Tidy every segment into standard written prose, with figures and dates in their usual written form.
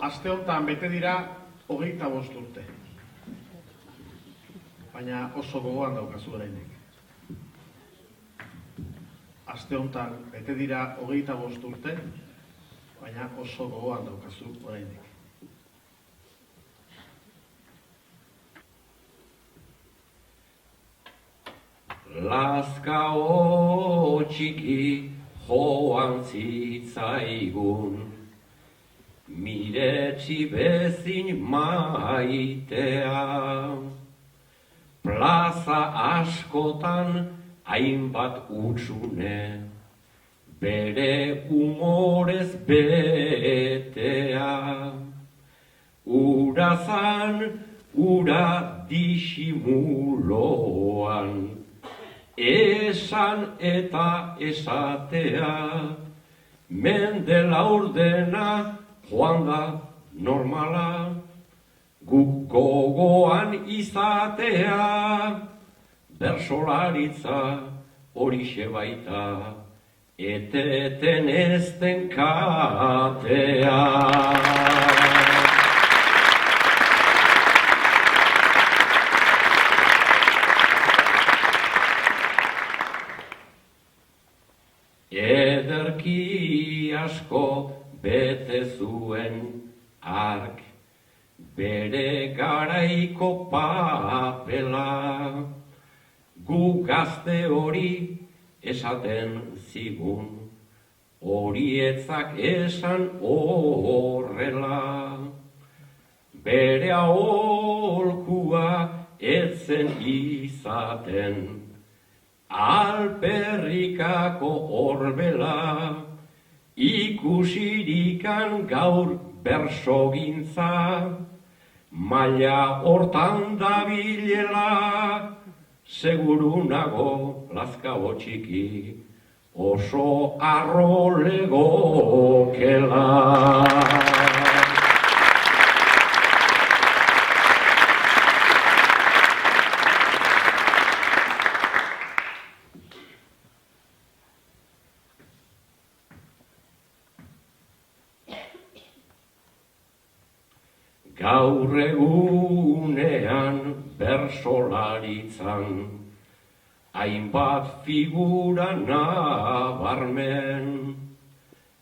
Aste honetan bete dira 25 urte. Baina oso gogoan daukazu oraindik. Aste honetan bete dira 25 urte, baina oso gogoan daukazu oraindik. Lazkao txiki joan zitzaigun, miretsi bezin maitea. Plaza askotan hainbat hutsune, bere humorez betea. Urazan, ura disimuloan, esan eta esatea, mende laurdena joan da normala, guk gogoan izatea, bersolaritza horixe baita, eteten ezten katea. Ederki asko bete zuen ark, bere garaiko papela. Gu gazte hori esaten zigun, horietzak esan horrela. Bere aholkua etzen izaten, alperrikako orbela, ikusirikan gaur bersogintza, maila hortan dabilela, seguru nago Lazkao txiki, oso arro legokela. Gaur egunean bersolaritzan, hainbat figura nabarmen,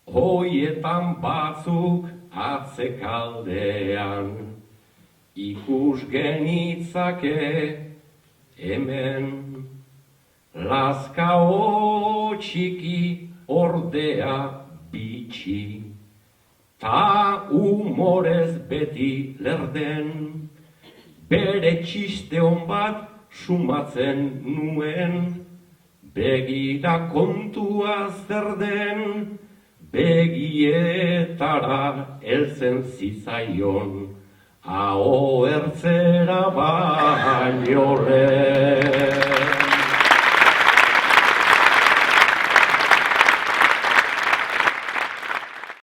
hoietan batzuk atzekaldean, ikus genitzake hemen. Lazkao txiki ordea bitxi, ta humorez beti lerden, bere txiste hon bat sumatzen nuen, begira kontua zer den, begietara heltzen zitzaion, aho ertzera baino lehen.